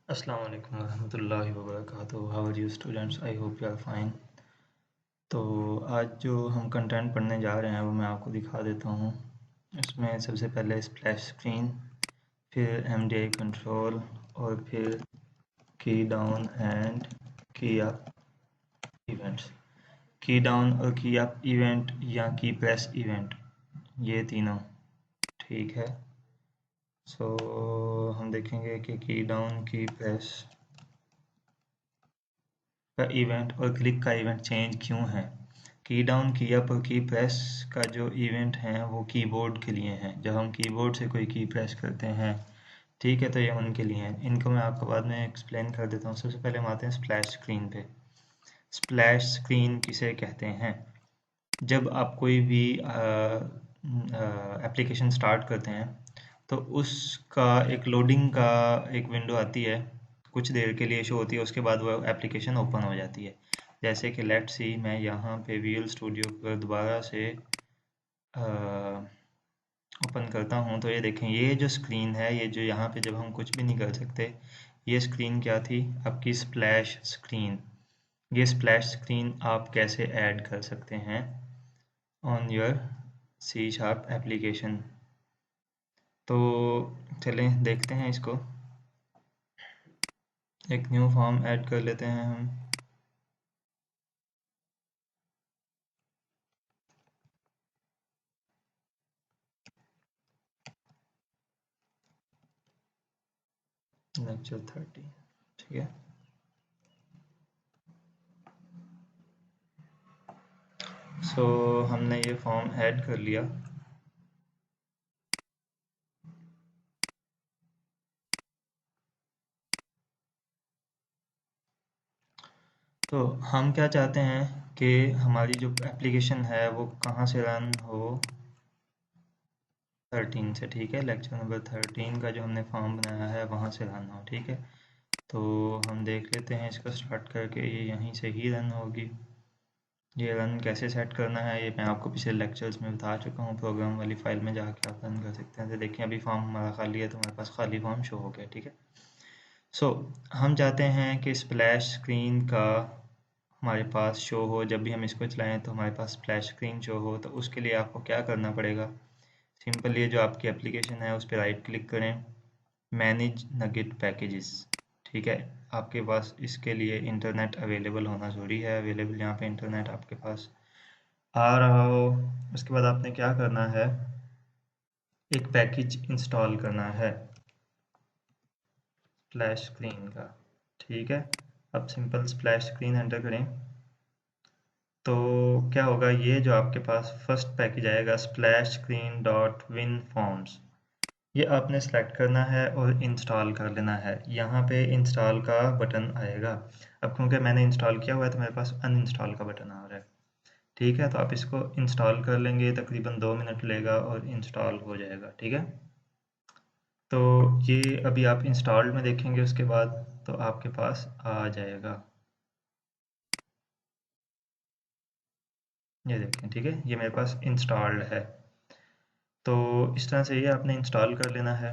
अस्सलाम वालेकुम रहमतुल्लाहि व बरकातुहू। How are you students? I hope you are fine. तो आज जो हम कंटेंट पढ़ने जा रहे हैं वो मैं आपको दिखा देता हूँ। इसमें सबसे पहले स्प्लैश स्क्रीन, फिर एमडीआई कंट्रोल और फिर की डाउन एंड की अप इवेंट्स। की डाउन और की अप इवेंट या की प्रेस इवेंट, ये तीनों ठीक है। सो हम देखेंगे कि की डाउन की प्रेस का इवेंट और क्लिक का इवेंट चेंज क्यों है। की डाउन की अप और की प्रेस का जो इवेंट है वो कीबोर्ड के लिए हैं। जब हम कीबोर्ड से कोई की प्रेस करते हैं, ठीक है, तो ये उनके लिए हैं। इनको मैं आपको बाद में एक्सप्लेन कर देता हूँ। सबसे पहले हम आते हैं स्प्लैश स्क्रीन पे। स्प्लैश स्क्रीन किसे कहते हैं? जब आप कोई भी एप्लीकेशन स्टार्ट करते हैं तो उसका एक लोडिंग का एक विंडो आती है, कुछ देर के लिए शो होती है, उसके बाद वो एप्लीकेशन ओपन हो जाती है। जैसे कि लेट्स सी, मैं यहाँ पे विजुअल स्टूडियो पर दोबारा से ओपन करता हूँ तो ये देखें, ये जो स्क्रीन है, ये जो यहाँ पे जब हम कुछ भी नहीं कर सकते, ये स्क्रीन क्या थी? आपकी स्प्लैश स्क्रीन। ये स्प्लैश स्क्रीन आप कैसे ऐड कर सकते हैं on your C sharp application? तो चलें देखते हैं इसको। एक न्यू फॉर्म ऐड कर लेते हैं हम। लेक्चर 30, ठीक है। सो हमने ये फॉर्म ऐड कर लिया। तो हम क्या चाहते हैं कि हमारी जो एप्लीकेशन है वो कहाँ से रन हो? 13 से, ठीक है। लेक्चर नंबर 13 का जो हमने फॉर्म बनाया है वहाँ से रन हो, ठीक है। तो हम देख लेते हैं इसको स्टार्ट करके, ये यहीं से ही रन होगी। ये रन कैसे सेट करना है ये मैं आपको पिछले लेक्चर्स में बता चुका हूँ। प्रोग्राम वाली फाइल में जाके आप रन कर सकते हैं। तो देखिए अभी फॉर्म हमारा खाली है, तो हमारे पास खाली फॉर्म शो हो गया, ठीक है। सो हम चाहते हैं कि स्प्लैश स्क्रीन का हमारे पास शो हो। जब भी हम इसको चलाएं तो हमारे पास स्प्लैश स्क्रीन शो हो। तो उसके लिए आपको क्या करना पड़ेगा? सिंपल, ये जो आपकी एप्लीकेशन है उस पर राइट क्लिक करें, मैनेज नगिट पैकेजेस, ठीक है। आपके पास इसके लिए इंटरनेट अवेलेबल होना ज़रूरी है। अवेलेबल यहाँ पे इंटरनेट आपके पास आ रहा हो। उसके बाद आपने क्या करना है, एक पैकेज इंस्टॉल करना है स्प्लैश स्क्रीन का, ठीक है। अब सिंपल स्प्लैश स्क्रीन एंटर करें तो क्या होगा, ये जो आपके पास फर्स्ट पैकेज आएगा splash screen dot win forms, ये आपने सेलेक्ट करना है और इंस्टॉल कर लेना है। यहाँ पे इंस्टॉल का बटन आएगा। अब क्योंकि मैंने इंस्टॉल किया हुआ है तो मेरे पास अनइंस्टॉल का बटन आ रहा है, ठीक है। तो आप इसको इंस्टॉल कर लेंगे, तकरीबन 2 मिनट लेगा और इंस्टॉल हो जाएगा, ठीक है। तो ये अभी आप इंस्टॉल्ड में देखेंगे, उसके बाद तो आपके पास आ जाएगा। ये देखें, ठीक है, ये मेरे पास इंस्टॉल्ड है। तो इस तरह से ये आपने इंस्टॉल कर लेना है।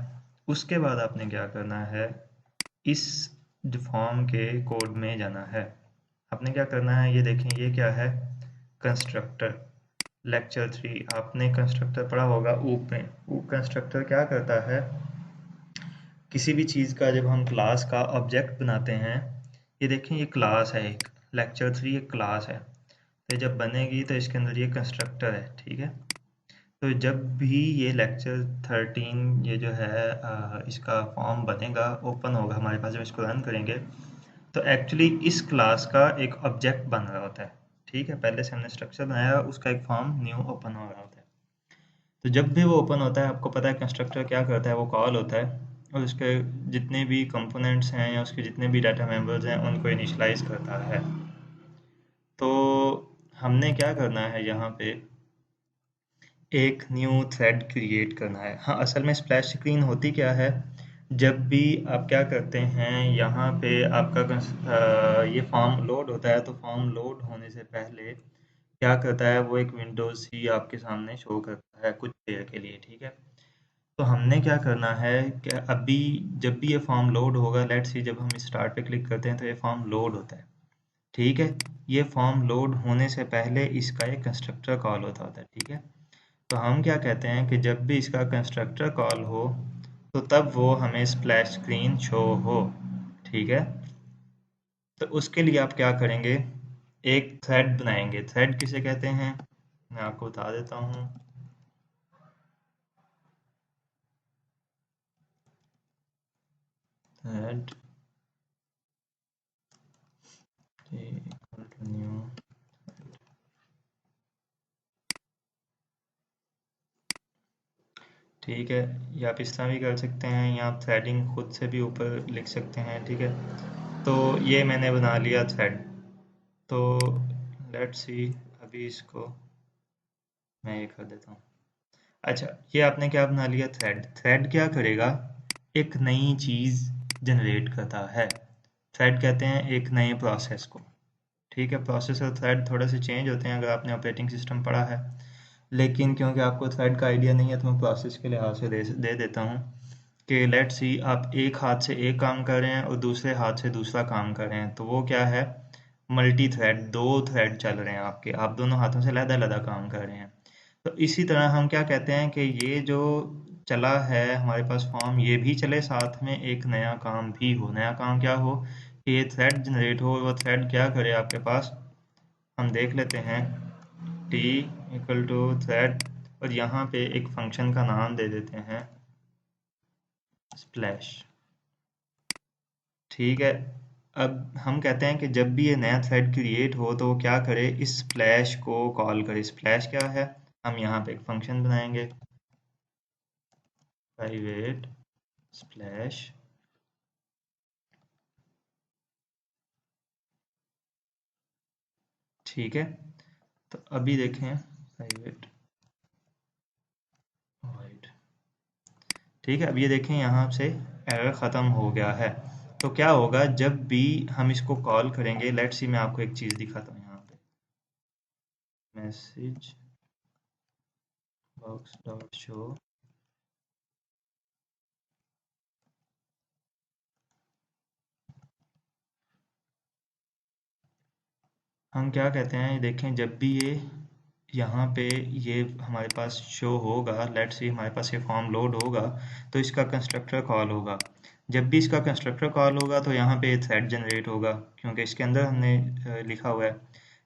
उसके बाद आपने क्या करना है, इस फॉर्म के कोड में जाना है। आपने क्या करना है, ये देखें, ये क्या है, कंस्ट्रक्टर। लेक्चर 3 आपने कंस्ट्रक्टर पढ़ा होगा ऊप में। ऊप कंस्ट्रक्टर क्या करता है, किसी भी चीज़ का जब हम क्लास का ऑब्जेक्ट बनाते हैं, ये देखें, ये क्लास है, एक लेक्चर 3 एक क्लास है। तो जब बनेगी तो इसके अंदर ये कंस्ट्रक्टर है, ठीक है। तो जब भी ये लेक्चर 13 ये जो है इसका फॉर्म बनेगा, ओपन होगा हमारे पास, जब इसको रन करेंगे तो एक्चुअली इस क्लास का एक ऑब्जेक्ट बन रहा होता है, ठीक है। पहले से हमने स्ट्रक्चर बनाया, उसका एक फॉर्म न्यू ओपन हो रहा होता है। तो जब भी वो ओपन होता है, आपको पता है कंस्ट्रक्टर क्या करता है, वो कॉल होता है और उसके जितने भी कंपोनेंट्स हैं या उसके जितने भी डाटा मेंबर्स हैं उनको इनिशियलाइज करता है। तो हमने क्या करना है, यहाँ पे एक न्यू थ्रेड क्रिएट करना है। हाँ, असल में स्प्लैश स्क्रीन होती क्या है, जब भी आप क्या करते हैं, यहाँ पे आपका ये फॉर्म लोड होता है, तो फॉर्म लोड होने से पहले क्या करता है, वो एक विंडोज ही आपके सामने शो करता है कुछ देर के लिए, ठीक है। तो हमने क्या करना है कि अभी जब भी ये फॉर्म लोड होगा, लेट्स सी जब हम स्टार्ट पे क्लिक करते हैं तो ये फॉर्म लोड होता है। ठीक है, ये फॉर्म लोड होने से पहले इसका एक कंस्ट्रक्टर कॉल होता है। ठीक है, तो हम क्या कहते हैं कि जब भी इसका कंस्ट्रक्टर कॉल हो तो तब वो हमें स्प्लैश स्क्रीन शो हो। ठीक है, तो उसके लिए आप क्या करेंगे, एक थ्रेड बनाएंगे। थ्रेड किसे कहते हैं मैं आपको बता देता हूँ। थ्रेड न्यू, ठीक है, या आप इस तरह भी कर सकते हैं या आप थ्रेडिंग खुद से भी ऊपर लिख सकते हैं। ठीक है, तो ये मैंने बना लिया थ्रेड। तो लेट्स सी, अभी इसको मैं ये कर देता हूँ। अच्छा, ये आपने क्या बना लिया, थ्रेड। थ्रेड क्या करेगा, एक नई चीज़ जनरेट करता है। थ्रेड कहते हैं एक नए प्रोसेस को। ठीक है, प्रोसेस और थ्रेड थोड़े से चेंज होते हैं अगर आपने ऑपरेटिंग सिस्टम पढ़ा है, लेकिन क्योंकि आपको थ्रेड का आइडिया नहीं है तो मैं प्रोसेस के लिहाज से दे देता हूँ कि लेट सी आप एक हाथ से एक काम कर रहे हैं और दूसरे हाथ से दूसरा काम कर रहे हैं, तो वो क्या है, मल्टी थ्रेड, दो थ्रेड चल रहे हैं आपके, आप दोनों हाथों से अलग-अलग काम कर रहे हैं। तो इसी तरह हम क्या कहते हैं कि ये जो चला है हमारे पास फॉर्म, ये भी चले, साथ में एक नया काम भी हो। नया काम क्या हो कि ये थ्रेड जनरेट हो। वो थ्रेड क्या करे आपके पास, हम देख लेते हैं। टी इक्वल टू थ्रेड, और यहाँ पे एक फंक्शन का नाम दे देते हैं स्प्लैश। ठीक है, अब हम कहते हैं कि जब भी ये नया थ्रेड क्रिएट हो तो वो क्या करे, इस स्प्लैश को कॉल करे। स्प्लैश क्या है, हम यहाँ पे एक फंक्शन बनाएंगे, प्राइवेट स्प्लैश। ठीक है, तो अभी देखें, प्राइवेट वाइड। ठीक है, अब ये देखें यहाँ से एरर ख़त्म हो गया है। तो क्या होगा जब भी हम इसको कॉल करेंगे, लेट्स सी मैं आपको एक चीज़ दिखाता हूँ यहाँ पे, मैसेज बॉक्स डॉट शो। हम क्या कहते हैं, देखें जब भी ये यहाँ पे ये हमारे पास शो होगा, लेट्स सी हमारे पास ये फॉर्म लोड होगा, तो इसका कंस्ट्रक्टर कॉल होगा। जब भी इसका कंस्ट्रक्टर कॉल होगा तो यहाँ पे थ्रेड जनरेट होगा, क्योंकि इसके अंदर हमने लिखा हुआ है।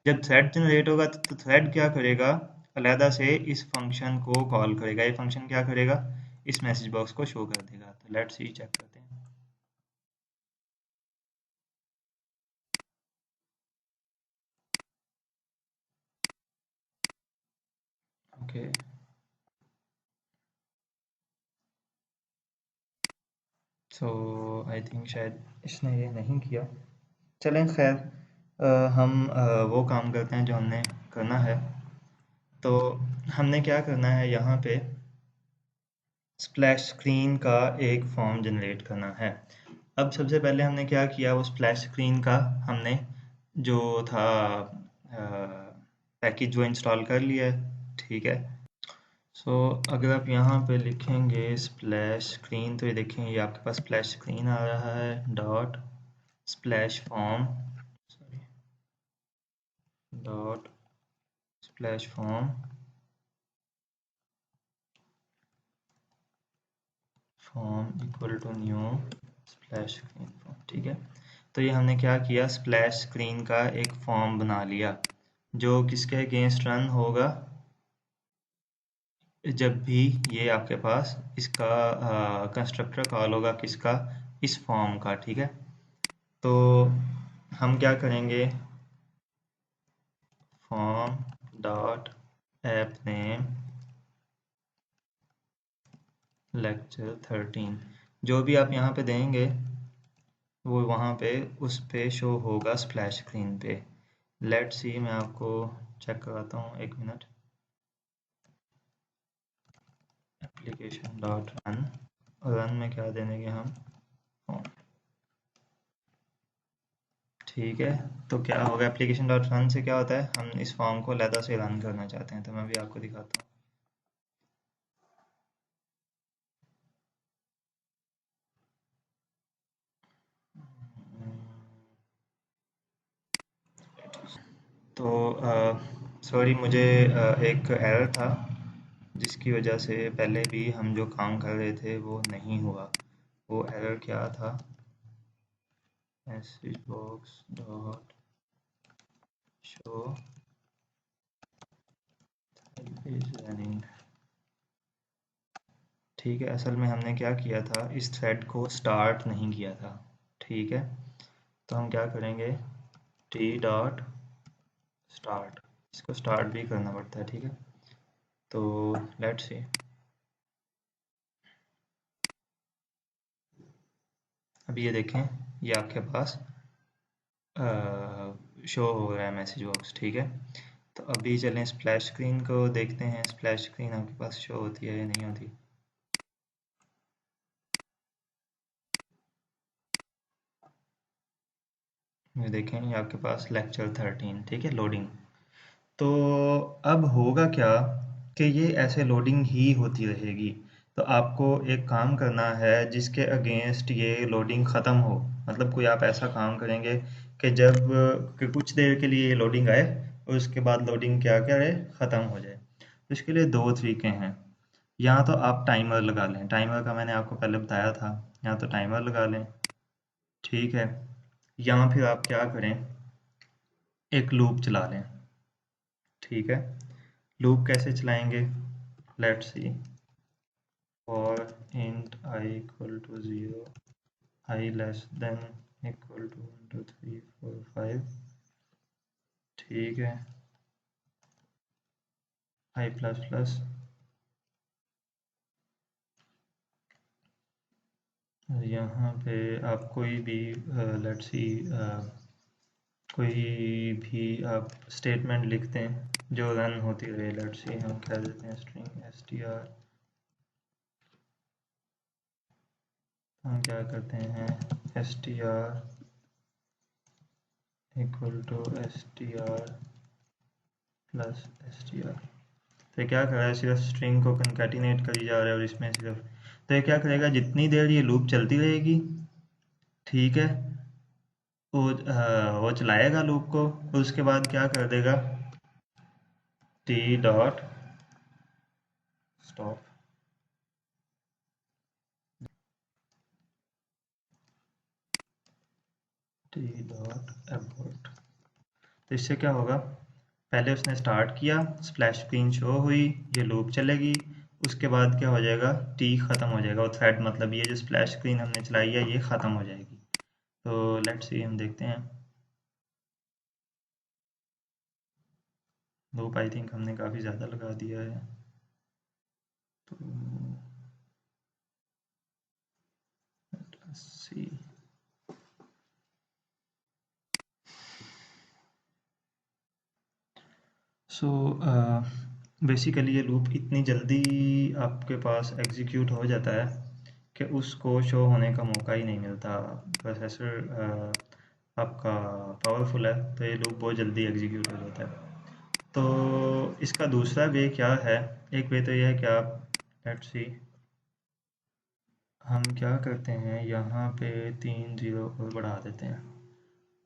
जब थ्रेड जनरेट होगा तो थ्रेड क्या करेगा, अलहदा से इस फंक्शन को कॉल करेगा। ये फंक्शन क्या करेगा, इस मैसेज बॉक्स को शो कर देगा। तो लेट्स सी चेक करते हैं। ओके, सो आई थिंक शायद इसने ये नहीं किया। चलें खैर, हम वो काम करते हैं जो हमने करना है। तो हमने क्या करना है, यहाँ पे स्प्लैश स्क्रीन का एक फॉर्म जनरेट करना है। अब सबसे पहले हमने क्या किया, वो स्प्लैश स्क्रीन का हमने जो था पैकेज वो इंस्टॉल कर लिया है। ठीक है, सो अगर आप यहाँ पे लिखेंगे स्प्लैश स्क्रीन तो ये देखें, ये आपके पास स्प्लैश स्क्रीन आ रहा है, dot splash form, sorry, dot splash form, form equal to new splash screen form. ठीक है, तो ये हमने क्या किया, स्प्लैश स्क्रीन का एक फॉर्म बना लिया जो किसके अगेंस्ट रन होगा, जब भी ये आपके पास इसका कंस्ट्रक्टर कॉल होगा, किसका, इस फॉर्म का। ठीक है, तो हम क्या करेंगे, form dot app name lecture 13, जो भी आप यहाँ पे देंगे वो वहाँ पे उस पे शो होगा स्प्लैश स्क्रीन पे। लेट्स सी मैं आपको चेक कराता हूँ, एक minute. Application dot run, run में क्या देंगे हम, फॉर्म। ठीक है, तो क्या होगा, एप्लीकेशन डॉट रन से क्या होता है, हम इस फॉर्म को अलहदा से रन करना चाहते हैं, तो मैं भी आपको दिखाता हूँ। तो सॉरी, मुझे एक एरर था जिसकी वजह से पहले भी हम जो काम कर रहे थे वो नहीं हुआ। वो एरर क्या था? Message box dot show is running. ठीक है, असल में हमने क्या किया था, इस थ्रेड को स्टार्ट नहीं किया था। ठीक है, तो हम क्या करेंगे, टी डॉट स्टार्ट, इसको स्टार्ट भी करना पड़ता है। ठीक है, तो लेट्स सी, अब ये देखें, ये आपके पास शो हो रहा है मैसेज बॉक्स। ठीक है, तो अभी चलें स्प्लैश स्क्रीन को देखते हैं, स्प्लैश स्क्रीन आपके पास शो होती है या नहीं होती। ये देखें, ये आपके पास लेक्चर 13, ठीक है, लोडिंग। तो अब होगा क्या कि ये ऐसे लोडिंग ही होती रहेगी। तो आपको एक काम करना है जिसके अगेंस्ट ये लोडिंग ख़त्म हो। मतलब कोई आप ऐसा काम करेंगे कि जब कि कुछ देर के लिए ये लोडिंग आए और उसके बाद लोडिंग क्या करे, ख़त्म हो जाए। तो इसके लिए दो तरीके हैं। या तो आप टाइमर लगा लें, टाइमर का मैंने आपको पहले बताया था, या तो टाइमर लगा लें। ठीक है, या फिर आप क्या करें, एक लूप चला लें। ठीक है, लूप कैसे चलाएंगे, let's see, for int i equal to 0, i less than equal to 1 2 3 4 5। ठीक है, आई प्लस प्लस, यहाँ पे आप कोई भी लेट्स सी कोई भी आप स्टेटमेंट लिखते हैं जो रन होती रहे। लेट्स सी हम कह देते हैं स्ट्रिंग str, हम क्या करते हैं str equal to str plus str। तो ये क्या कर रहा है, सिर्फ स्ट्रिंग को कंकैटिनेट करी जा रहा है और इसमें सिर्फ, तो ये क्या करेगा, जितनी देर ये लूप चलती रहेगी, ठीक है, वो चलाएगा लूप को, और उसके बाद क्या कर देगा, T dot stop. T dot abort. तो इससे क्या होगा, पहले उसने स्टार्ट किया, स्प्लैश स्क्रीन शो हुई, ये लूप चलेगी, उसके बाद क्या हो जाएगा, टी ख़त्म हो जाएगा और थ्रेड, मतलब ये जो स्प्लैश स्क्रीन हमने चलाई है ये ख़त्म हो जाएगी। तो लेट्स सी, हम देखते हैं, लूप आई थिंक हमने काफ़ी ज़्यादा लगा दिया है। तो लेट्स सी, सो बेसिकली ये लूप इतनी जल्दी आपके पास एग्जीक्यूट हो जाता है कि उसको शो होने का मौका ही नहीं मिलता। प्रोसेसर आपका पावरफुल है तो ये लूप बहुत जल्दी एग्जीक्यूट हो जाता है। तो इसका दूसरा वे क्या है, एक वे तो यह है कि आप लेट्स सी, हम क्या करते हैं, यहाँ पे 3 0 और बढ़ा देते हैं।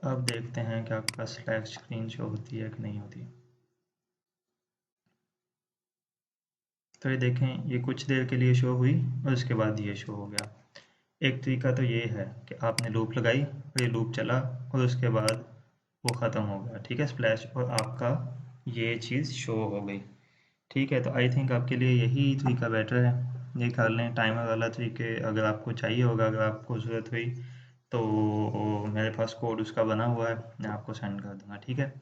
अब देखते हैं कि आपके पास स्लैश स्क्रीन शो होती है कि नहीं होती। तो ये देखें, ये कुछ देर के लिए शो हुई और उसके बाद ये शो हो गया। एक तरीका तो ये है कि आपने लूप लगाई और ये लूप चला और उसके बाद वो ख़त्म हो गया, ठीक है, स्प्लैश, और आपका ये चीज़ शो हो गई। ठीक है, तो आई थिंक आपके लिए यही तरीका बेटर है, ये कर लें। टाइमर वाला तरीके अगर आपको चाहिए होगा, अगर आपको ज़रूरत हुई तो मेरे पास कोड उसका बना हुआ है, मैं आपको सेंड कर दूँगा। ठीक है,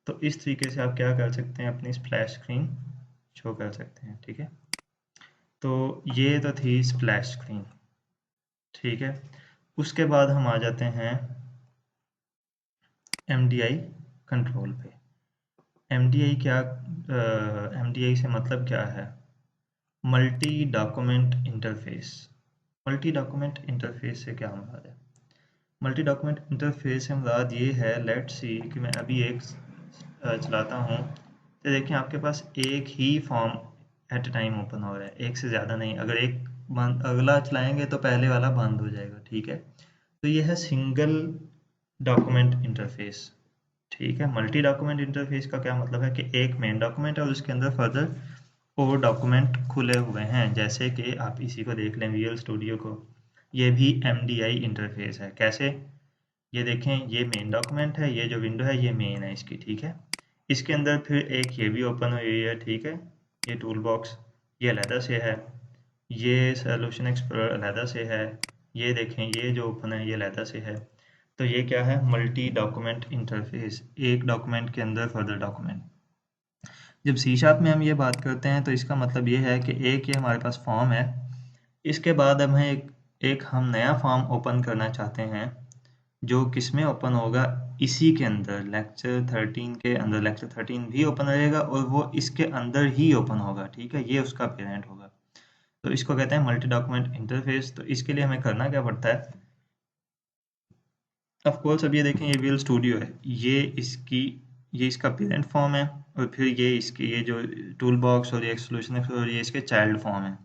तो इस तरीके से आप क्या कर सकते हैं, अपनी स्प्लैश स्क्रीन शो कर सकते हैं। ठीक है, तो ये तो थी स्प्लैश स्क्रीन। ठीक है, उसके बाद हम आ जाते हैं MDI कंट्रोल पे। MDI क्या, MDI से मतलब क्या है, multi document interface. Multi document interface से क्या मुराद है, मल्टी डॉक्यूमेंट इंटरफेस से मुराद ये है, लेट्स सी कि मैं अभी एक चलाता हूँ, तो देखिए आपके पास एक ही फॉर्म एट टाइम ओपन हो रहा है, एक से ज़्यादा नहीं। अगर एक बंद, अगला चलाएंगे तो पहले वाला बंद हो जाएगा। ठीक है, तो ये है सिंगल डॉक्यूमेंट इंटरफेस। ठीक है। मल्टी डॉक्यूमेंट इंटरफेस का क्या मतलब है कि एक मेन डॉक्यूमेंट है और उसके अंदर फर्दर और डॉक्यूमेंट खुले हुए हैं। जैसे कि आप इसी को देख लें, विजुअल स्टूडियो को, ये भी MDI इंटरफेस है। कैसे? ये देखें, ये मेन डॉक्यूमेंट है, ये जो विंडो है ये मेन है इसकी, ठीक है। इसके अंदर फिर एक ये भी ओपन हुई है, ठीक है, ये टूल बॉक्स, ये अलहदा से है, ये सॉल्यूशन एक्सप्लोरर अलहदा से है, ये देखें ये जो ओपन है ये अलहदा से है। तो ये क्या है? मल्टी डॉक्यूमेंट इंटरफेस, एक डॉक्यूमेंट के अंदर फर्दर डॉक्यूमेंट। जब सी शार्प में हम ये बात करते हैं तो इसका मतलब ये है कि एक ये हमारे पास फॉर्म है, इसके बाद हमें एक हम नया फॉर्म ओपन करना चाहते हैं, जो किस में ओपन होगा? इसी के अंदर, लेक्चर 13 के अंदर। लेक्चर 13 भी ओपन रहेगा और वो इसके अंदर ही ओपन होगा, ठीक है, ये उसका पेरेंट होगा। तो इसको कहते हैं मल्टी डॉक्यूमेंट इंटरफेस। तो इसके लिए हमें करना क्या पड़ता है? ऑफ कोर्स अब ये देखें, ये विजुअल स्टूडियो है, ये इसका पेरेंट फॉर्म है, और फिर ये इसकी ये जो टूल बॉक्स और ये सॉल्यूशन और ये इसके चाइल्ड फॉर्म है।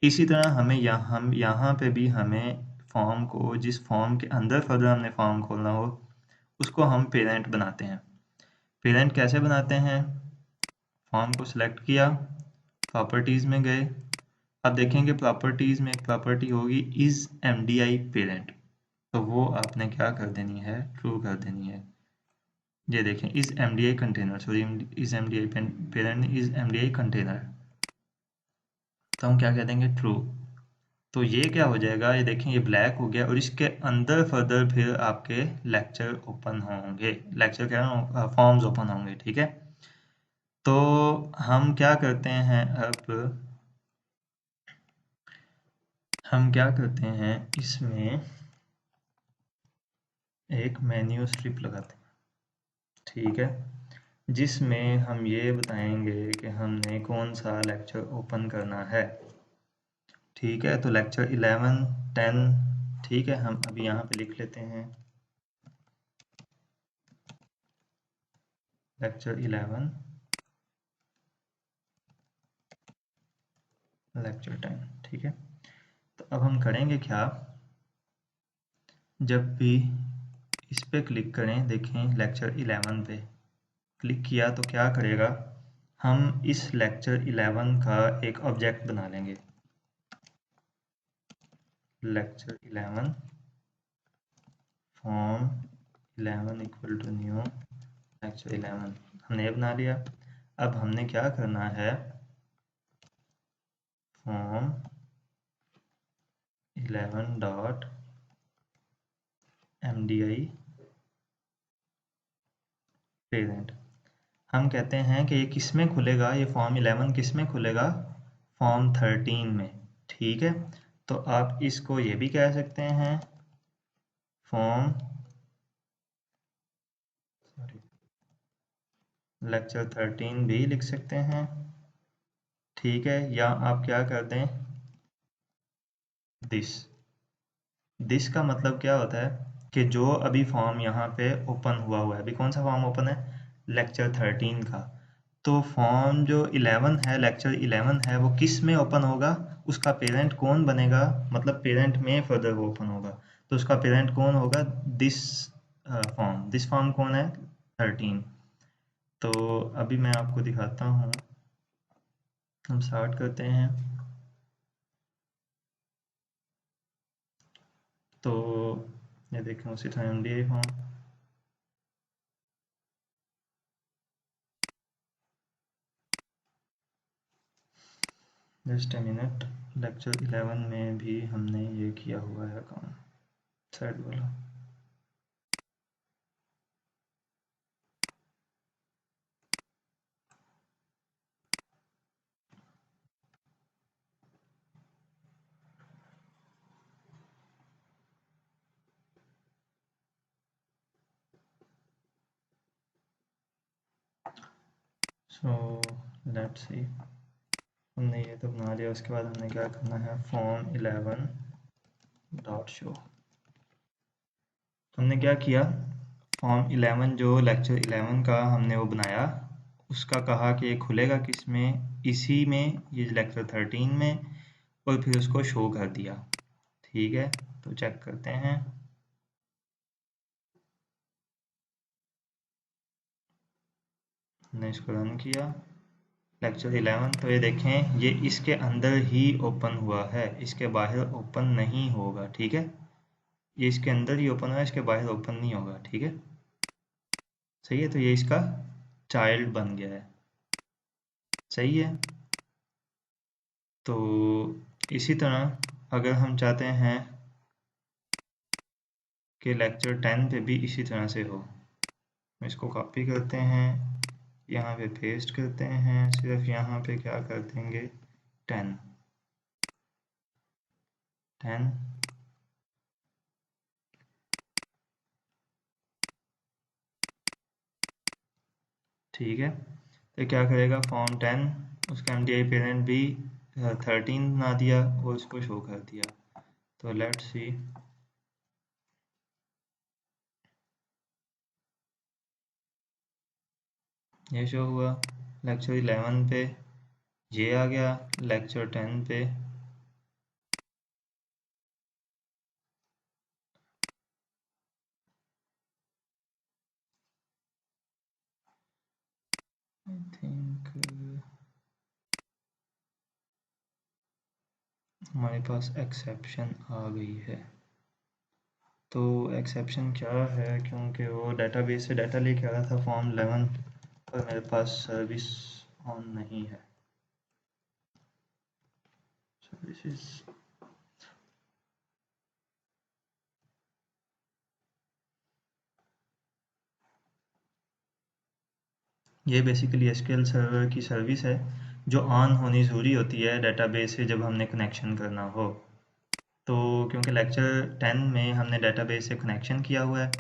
इसी तरह हम यहाँ पे भी हमें फॉर्म को, जिस फॉर्म के अंदर फर्दर हमने फॉर्म खोलना हो, उसको हम पेरेंट बनाते हैं। पेरेंट कैसे बनाते हैं? फॉर्म को सिलेक्ट किया, प्रॉपर्टीज़ में गए, अब देखेंगे प्रॉपर्टीज़ में एक प्रॉपर्टी होगी इज़ MDI पेरेंट, तो वो आपने क्या कर देनी है? ट्रू कर देनी है। ये देखें, is MDI container, sorry, is MDI parent, is MDI container, तो हम क्या कह देंगे? ट्रू। तो ये क्या हो जाएगा? ये देखें, ये ब्लैक हो गया और इसके अंदर फर्दर फिर आपके लेक्चर ओपन होंगे, लेक्चर कह रहा हूँ, फॉर्म्स ओपन होंगे, ठीक है। तो हम क्या करते हैं, अब हम क्या करते हैं, इसमें एक मेन्यू स्ट्रिप लगाते हैं, ठीक है, जिसमें हम ये बताएंगे कि हमने कौन सा लेक्चर ओपन करना है, ठीक है। तो लेक्चर 11, 10, ठीक है, हम अभी यहाँ पे लिख लेते हैं लेक्चर 11, लेक्चर 10, ठीक है। तो अब हम करेंगे क्या? जब भी इस पे क्लिक करें, देखें लेक्चर 11 पे क्लिक किया तो क्या करेगा? हम इस लेक्चर 11 का एक ऑब्जेक्ट बना लेंगे, lecture 11 form 11 equal to new lecture 11, हमने ये बना लिया। अब हमने क्या करना है? फॉर्म 11 डॉट MDI पेरेंट, हम कहते हैं कि ये किस में खुलेगा? ये फॉर्म 11 किस में खुलेगा? फॉर्म 13 में, ठीक है। तो आप इसको ये भी कह सकते हैं, फॉर्म, सॉरी, लेक्चर 13 भी लिख सकते हैं, ठीक है। या आप क्या कर दें, दिस। दिस का मतलब क्या होता है कि जो अभी फॉर्म यहाँ पे ओपन हुआ है, अभी कौन सा फॉर्म ओपन है? लेक्चर 13 का। तो फॉर्म जो 11 है, लेक्चर 11 है, वो किस में ओपन होगा? उसका पेरेंट कौन बनेगा? मतलब पेरेंट में फर्दर वो ओपन होगा, तो उसका पेरेंट कौन होगा? This form. दिस फॉर्म कौन है? 13। तो अभी मैं आपको दिखाता हूँ, हम स्टार्ट करते हैं। तो ये देखें, उसी तरह MDI form, just a minute, lecture 11 में भी हमने ये किया हुआ है काम, साइड वाला। सो लेट्स सी, हमने ये तो बना लिया। उसके बाद हमने क्या करना है? Form 11 dot show. हमने क्या किया? फॉर्म 11 जो लेक्चर 11 का हमने वो बनाया, उसका कहा कि ये खुलेगा किस में? इसी में, ये लेक्चर 13 में, और फिर उसको शो कर दिया, ठीक है। तो चेक करते हैं, हमने इसको रन किया, लेक्चर 11। तो ये देखें, ये इसके अंदर ही ओपन हुआ है, इसके बाहर ओपन नहीं होगा, ठीक है। ये इसके अंदर ही ओपन हुआ है, इसके बाहर ओपन नहीं होगा, ठीक है, सही है। तो ये इसका चाइल्ड बन गया है, सही है। तो इसी तरह अगर हम चाहते हैं कि लेक्चर 10 पे भी इसी तरह से हो, इसको कॉपी करते हैं, यहाँ पे पेस्ट करते हैं, सिर्फ यहाँ पे क्या कर देंगे, 10 10। ठीक है, तो क्या करेगा, फॉर्म 10, उसका एमडीआई पेरेंट भी 13 बना दिया और उसको शो कर दिया। तो लेट्स सी, ये शो हुआ। लेक्चर 11 पे ये आ गया, लेक्चर 10 पे आई थिंक हमारे पास एक्सेप्शन आ गई है। तो एक्सेप्शन क्या है, क्योंकि वो डेटाबेस से डाटा लेके आ रहा था फॉर्म 11, पर मेरे पास सर्विस ऑन नहीं है, सर्विसेज। ये बेसिकली एसक्यूएल सर्वर की सर्विस है जो ऑन होनी ज़रूरी होती है डेटाबेस से जब हमने कनेक्शन करना हो। तो क्योंकि लेक्चर 10 में हमने डेटाबेस से कनेक्शन किया हुआ है,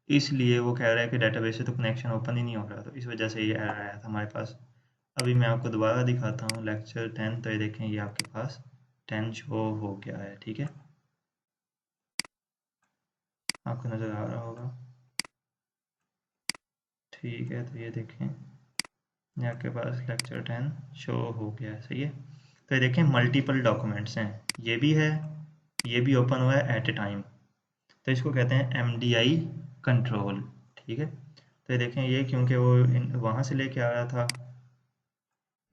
इसलिए वो कह रहा है कि डेटाबेस से तो कनेक्शन ओपन ही नहीं हो रहा, तो इस वजह से ये एरर आया था हमारे पास। अभी मैं आपको दोबारा दिखाता हूँ लेक्चर 10, तो ये देखें, ये आपके पास 10 शो हो गया है, ठीक है, आपको नज़र आ रहा होगा, ठीक है। तो ये देखें, ये आपके पास लेक्चर 10 शो हो गया है, सही है। तो ये देखें, मल्टीपल डॉक्यूमेंट्स हैं, ये भी है, ये भी ओपन हुआ है एट ए टाइम, तो इसको कहते हैं एमडीआई कंट्रोल, ठीक है। तो ये देखें, ये क्योंकि वो वहाँ से लेके आ रहा था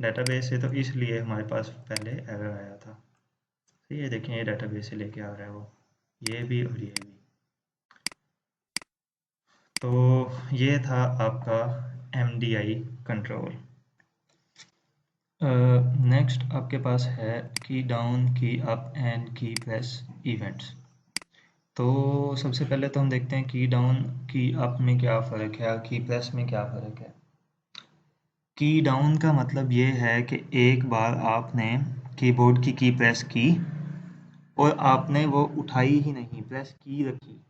डेटाबेस से, तो इसलिए हमारे पास पहले एरर आया था। तो ये देखें, ये डेटाबेस से लेके आ रहा है वो, ये भी और ये भी। तो ये था आपका एमडीआई कंट्रोल। नेक्स्ट आपके पास है की डाउन, की अप एंड की प्रेस इवेंट्स। तो सबसे पहले तो हम देखते हैं की डाउन की अप में क्या फ़र्क है और की प्रेस में क्या फ़र्क है। की डाउन का मतलब ये है कि एक बार आपने कीबोर्ड की प्रेस की और आपने वो उठाई ही नहीं, प्रेस की रखी,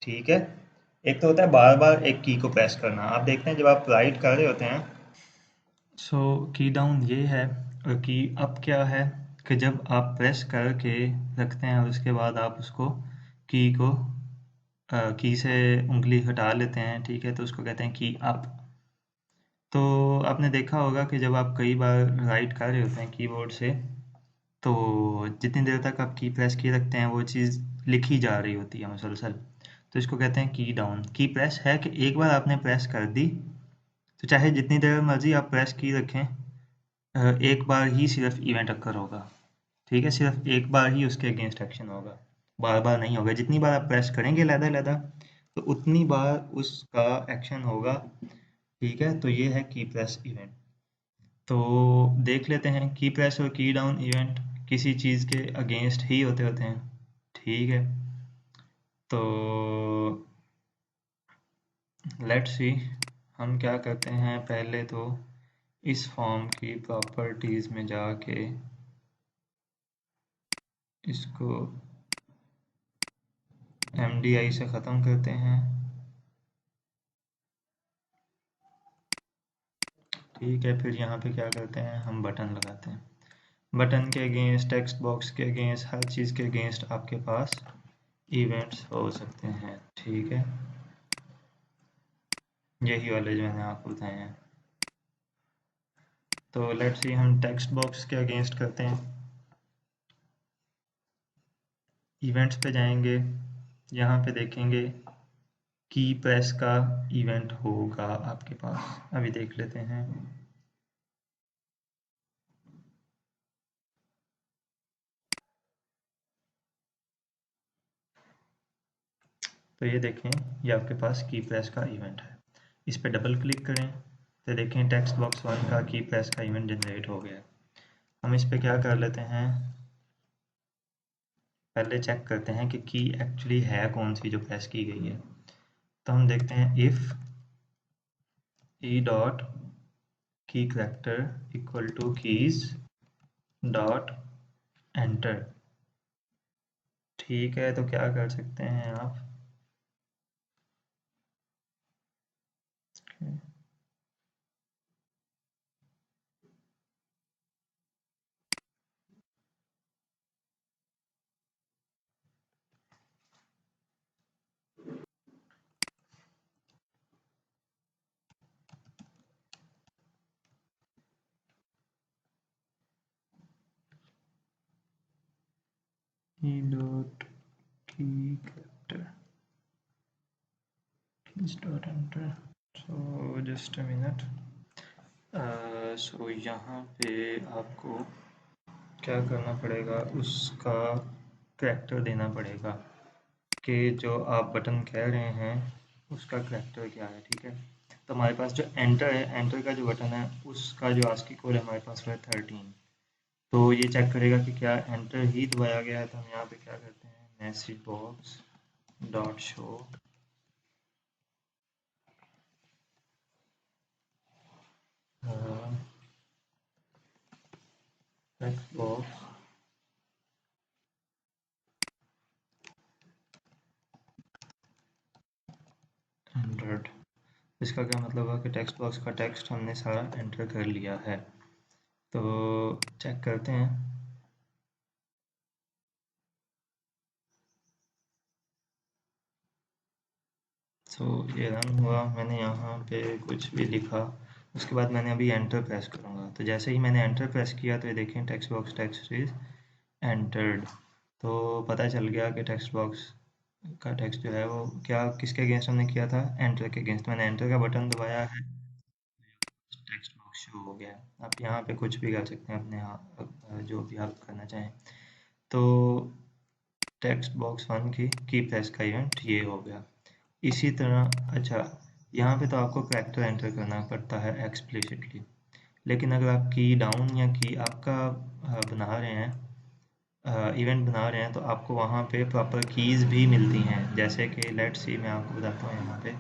ठीक है। एक तो होता है बार बार एक की को प्रेस करना, आप देखते हैं जब आप राइट कर रहे होते हैं, सो की डाउन ये है, और की अप क्या है कि जब आप प्रेस करके रखते हैं और उसके बाद आप उसको की को की से उंगली हटा लेते हैं, ठीक है, तो उसको कहते हैं की अप। तो आपने देखा होगा कि जब आप कई बार राइट कर रहे होते हैं कीबोर्ड से, तो जितनी देर तक आप की प्रेस किए रखते हैं वो चीज़ लिखी जा रही होती है मुसलसल, तो इसको कहते हैं की डाउन। की प्रेस है कि एक बार आपने प्रेस कर दी, तो चाहे जितनी देर मर्जी आप प्रेस की रखें, एक बार ही सिर्फ इवेंट अक्कर होगा, ठीक है, सिर्फ एक बार ही उसके अगेंस्ट एक्शन होगा, बार बार नहीं होगा। जितनी बार आप प्रेस करेंगे लहदा लहदा, तो उतनी बार उसका एक्शन होगा, ठीक है। तो ये है की प्रेस इवेंट। तो देख लेते हैं, की प्रेस और की डाउन इवेंट किसी चीज़ के अगेंस्ट ही होते हैं, ठीक है। तो लेट्स सी, हम क्या करते हैं, पहले तो इस फॉर्म की प्रॉपर्टीज़ में जाके इसको एमडीआई से ख़त्म करते हैं, ठीक है। फिर यहाँ पे क्या करते हैं, हम बटन लगाते हैं, बटन के अगेंस्ट, टेक्स्ट बॉक्स के अगेंस्ट, हर चीज़ के अगेंस्ट आपके पास इवेंट्स हो सकते हैं, ठीक है। यही वाले जो मैंने आपको बताए हैं। तो लेट्स सी, हम टेक्स्ट बॉक्स के अगेंस्ट करते हैं, इवेंट्स पे जाएंगे, यहाँ पे देखेंगे की प्रेस का इवेंट होगा आपके पास। अभी देख लेते हैं। तो ये देखें, ये आपके पास की प्रेस का इवेंट है। इस पर डबल क्लिक करें तो देखें टेक्स्ट बॉक्स 1 का की प्रेस का इवेंट जनरेट हो गया। हम इस पर क्या कर लेते हैं, पहले चेक करते हैं कि की एक्चुअली है कौन सी जो प्रेस की गई है। तो हम देखते हैं if e dot key character equal to keys dot enter. ठीक है, तो क्या कर सकते हैं आप, e dot key character keys dot enter. So just a minute. सो यहाँ पे आपको क्या करना पड़ेगा, उसका करैक्टर देना पड़ेगा कि जो आप बटन कह रहे हैं उसका करैक्टर क्या है। ठीक है, तो हमारे पास जो एंटर है, एंटर का जो बटन है उसका जो आस्की कोड है हमारे पास है 13। तो ये चेक करेगा कि क्या एंटर ही दबाया गया है। तो हम यहाँ पे क्या करते हैं, message box dot show text box 100। इसका क्या मतलब है कि टेक्स्ट बॉक्स का टेक्स्ट हमने सारा एंटर कर लिया है। तो चेक करते हैं। ये रन हुआ, मैंने यहाँ पे कुछ भी लिखा, उसके बाद मैंने अभी एंटर प्रेस करूँगा। तो जैसे ही मैंने एंटर प्रेस किया तो ये देखें text box text is entered. तो पता चल गया कि टेक्स्ट बॉक्स का टेक्स्ट जो है वो क्या किसके अगेंस्ट हमने किया था, एंटर के अगेंस्ट। मैंने एंटर का बटन दबाया है, टेक्स्ट बॉक्स शो हो गया। आप यहाँ पे कुछ भी कर सकते हैं अपने यहाँ जो भी आप करना चाहें। तो टेक्स्ट बॉक्स 1 की प्रेस का इवेंट ये हो गया। इसी तरह अच्छा, यहाँ पे तो आपको करैक्टर एंटर करना पड़ता है एक्सप्लिसिटली, लेकिन अगर आप की डाउन या की आपका बना रहे हैं, इवेंट बना रहे हैं, तो आपको वहाँ पे प्रॉपर कीज़ भी मिलती हैं। जैसे कि लेट्स सी, मैं आपको बताता हूँ यहाँ पे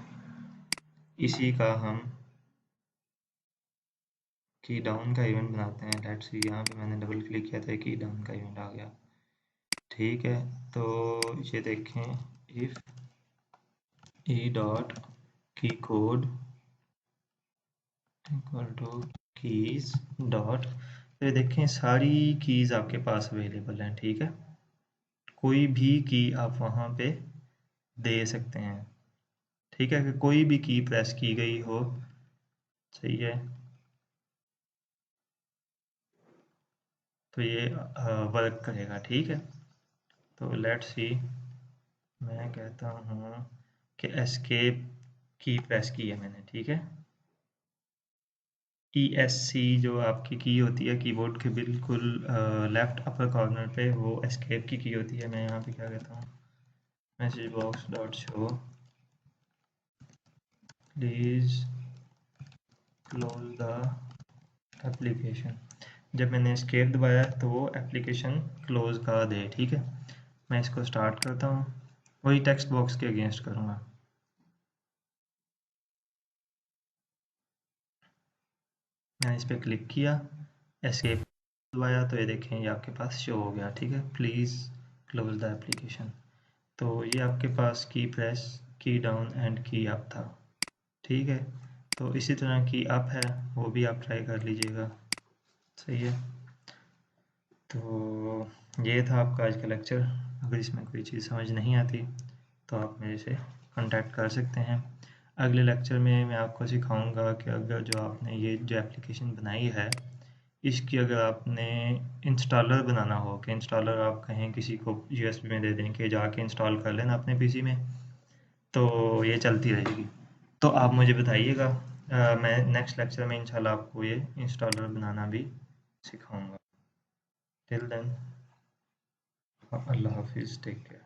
इसी का हम की डाउन का इवेंट बनाते हैं। लेट्स सी, यहाँ पे मैंने डबल क्लिक किया था, की डाउन का इवेंट आ गया। ठीक है, तो ये देखें इफ़ ई डॉट की code equal to keys dot, तो ये देखें सारी कीज़ आपके पास अवेलेबल हैं। ठीक है, कोई भी की आप वहाँ पे दे सकते हैं। ठीक है, कि कोई भी की प्रेस की गई हो, सही है, तो ये वर्क करेगा। ठीक है, तो लेट्स सी, मैं कहता हूँ कि एस्केप की प्रेस की है मैंने। ठीक है, ESC जो आपकी की होती है कीबोर्ड के बिल्कुल लेफ्ट अपर कॉर्नर पे, वो एस्केप की होती है। मैं यहाँ पे क्या कहता हूँ, message box dot show please close the application. जब मैंने एस्केप दबाया तो वो एप्लीकेशन क्लोज का दे। ठीक है, मैं इसको स्टार्ट करता हूँ, वही टेक्स्ट बॉक्स के अगेंस्ट करूँगा। मैंने इस पर क्लिक किया, एस्केप दबाया, तो ये देखें ये आपके पास शो हो गया। ठीक है, प्लीज़ क्लोज द एप्लीकेशन। तो ये आपके पास की प्रेस, की डाउन एंड की अप था। ठीक है, तो इसी तरह की अप है, वो भी आप ट्राई कर लीजिएगा। सही है, तो ये था आपका आज का लेक्चर। अगर इसमें कोई चीज़ समझ नहीं आती तो आप मेरे से कांटेक्ट कर सकते हैं। अगले लेक्चर में मैं आपको सिखाऊंगा कि अगर जो आपने ये जो एप्लीकेशन बनाई है, इसकी अगर आपने इंस्टॉलर बनाना हो, कि इंस्टॉलर आप कहें किसी को USB में दे दें कि जाके इंस्टॉल कर लेना अपने PC में, तो ये चलती रहेगी। तो आप मुझे बताइएगा, मैं नेक्स्ट लेक्चर में इंशाल्लाह आपको ये इंस्टॉलर बनाना भी सिखाऊंगा। टिल देन, अल्लाह हाफिज़, टेक केयर।